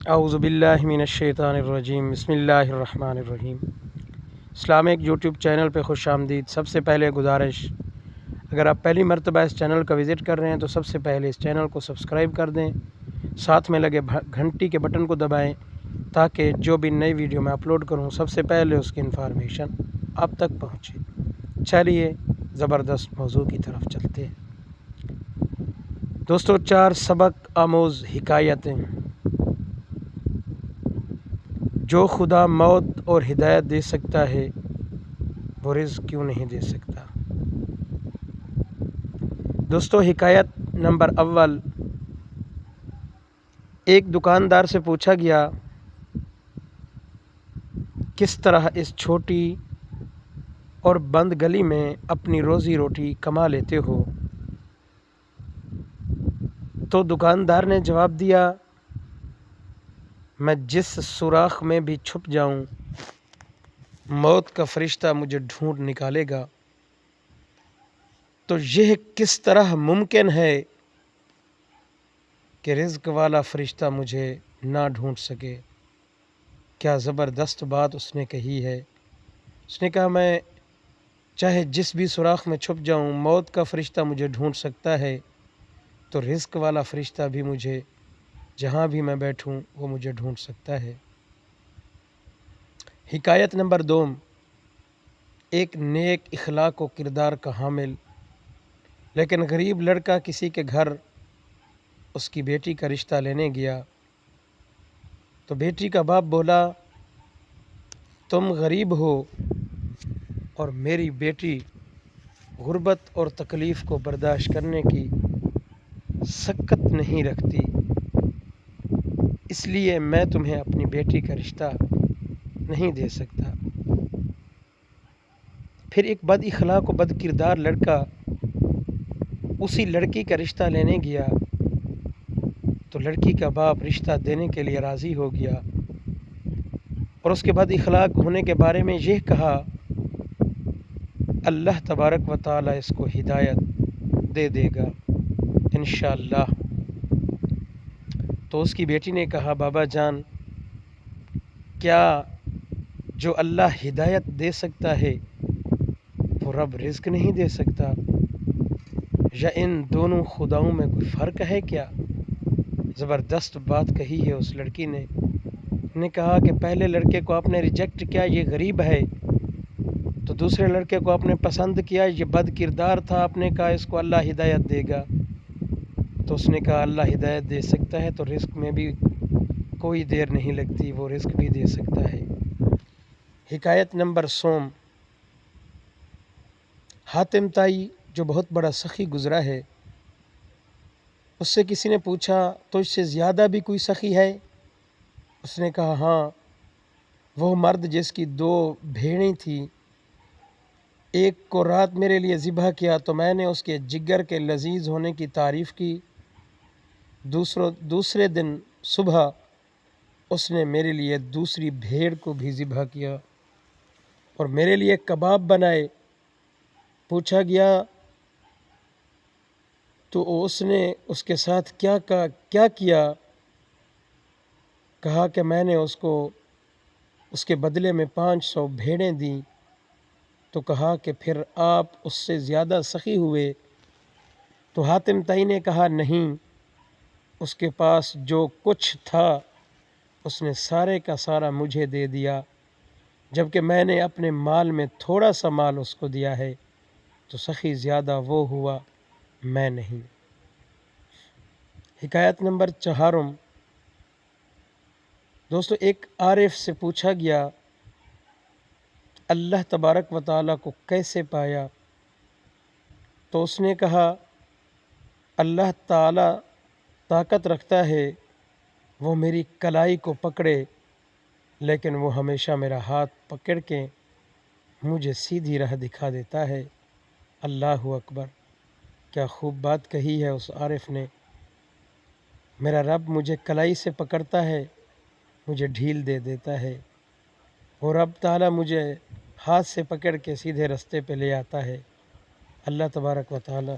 اعوذ باللہ من الشیطان الرجیم، بسم اللہ الرحمن الرحیم۔ اسلامک یوٹیوب چینل پہ خوش آمدید۔ سب سے پہلے گزارش، اگر آپ پہلی مرتبہ اس چینل کا وزٹ کر رہے ہیں تو سب سے پہلے اس چینل کو سبسکرائب کر دیں، ساتھ میں لگے گھنٹی کے بٹن کو دبائیں تاکہ جو بھی نئی ویڈیو میں اپلوڈ کروں سب سے پہلے اس کی انفارمیشن آپ تک پہنچے۔ چلیے زبردست موضوع کی طرف چلتے ہیں۔ دوستو، 4 سبق آموز حکایتیں۔ جو خدا موت اور ہدایت دے سکتا ہے وہ رزق کیوں نہیں دے سکتا؟ دوستو، حکایت نمبر اول۔ ایک دکاندار سے پوچھا گیا، کس طرح اس چھوٹی اور بند گلی میں اپنی روزی روٹی کما لیتے ہو؟ تو دکاندار نے جواب دیا، میں جس سوراخ میں بھی چھپ جاؤں موت کا فرشتہ مجھے ڈھونڈ نکالے گا۔ تو یہ کس طرح ممکن ہے کہ رزق والا فرشتہ مجھے نہ ڈھونڈ سکے؟ کیا زبردست بات اس نے کہی ہے۔ اس نے کہا، میں چاہے جس بھی سوراخ میں چھپ جاؤں موت کا فرشتہ مجھے ڈھونڈ سکتا ہے، تو رزق والا فرشتہ بھی مجھے جہاں بھی میں بیٹھوں وہ مجھے ڈھونڈ سکتا ہے۔ حکایت نمبر 2۔ ایک نیک اخلاق و کردار کا حامل لیکن غریب لڑکا کسی کے گھر اس کی بیٹی کا رشتہ لینے گیا تو بیٹی کا باپ بولا، تم غریب ہو اور میری بیٹی غربت اور تکلیف کو برداشت کرنے کی سکت نہیں رکھتی، اس لیے میں تمہیں اپنی بیٹی کا رشتہ نہیں دے سکتا۔ پھر ایک بد اخلاق و بد کردار لڑکا اسی لڑکی کا رشتہ لینے گیا تو لڑکی کا باپ رشتہ دینے کے لیے راضی ہو گیا اور اس کے بد اخلاق ہونے کے بارے میں یہ کہا، اللہ تبارک و تعالی اس کو ہدایت دے دے گا انشاءاللہ۔ تو اس کی بیٹی نے کہا، بابا جان، کیا جو اللہ ہدایت دے سکتا ہے وہ رب رزق نہیں دے سکتا؟ یا ان دونوں خداؤں میں کوئی فرق ہے کیا؟ زبردست بات کہی ہے اس لڑکی نے کہا کہ پہلے لڑکے کو آپ نے ریجیکٹ کیا، یہ غریب ہے، تو دوسرے لڑکے کو آپ نے پسند کیا، یہ بد کردار تھا، آپ نے کہا اس کو اللہ ہدایت دے گا۔ تو اس نے کہا اللہ ہدایت دے سکتا ہے تو رزق میں بھی کوئی دیر نہیں لگتی، وہ رزق بھی دے سکتا ہے۔ حکایت نمبر 3۔ حاتم طائی جو بہت بڑا سخی گزرا ہے، اس سے کسی نے پوچھا، تو اس سے زیادہ بھی کوئی سخی ہے؟ اس نے کہا، ہاں، وہ مرد جس کی 2 بھیڑیں تھیں، ایک کو رات میرے لیے ذبح کیا تو میں نے اس کے جگر کے لذیذ ہونے کی تعریف کی، دوسرے دن صبح اس نے میرے لیے دوسری بھیڑ کو بھی ذبح کیا اور میرے لیے کباب بنائے۔ پوچھا گیا تو اس نے اس کے ساتھ کیا کیا؟ کہا کہ میں نے اس کے بدلے میں 500 بھیڑیں دیں۔ تو کہا کہ پھر آپ اس سے زیادہ سخی ہوئے؟ تو حاتم طائی نے کہا، نہیں، اس کے پاس جو کچھ تھا اس نے سارے کا سارا مجھے دے دیا، جبکہ میں نے اپنے مال میں تھوڑا سا مال اس کو دیا ہے، تو سخی زیادہ وہ ہوا، میں نہیں۔ حکایت نمبر 4۔ دوستو، ایک عارف سے پوچھا گیا، اللہ تبارک و تعالیٰ کو کیسے پایا؟ تو اس نے کہا، اللہ تعالیٰ طاقت رکھتا ہے وہ میری کلائی کو پکڑے، لیکن وہ ہمیشہ میرا ہاتھ پکڑ کے مجھے سیدھی راہ دکھا دیتا ہے۔ اللہ اکبر! کیا خوب بات کہی ہے اس عارف نے۔ میرا رب مجھے کلائی سے پکڑتا ہے، مجھے ڈھیل دے دیتا ہے، اور رب تعالیٰ مجھے ہاتھ سے پکڑ کے سیدھے رستے پہ لے آتا ہے۔ اللہ تبارک و تعالیٰ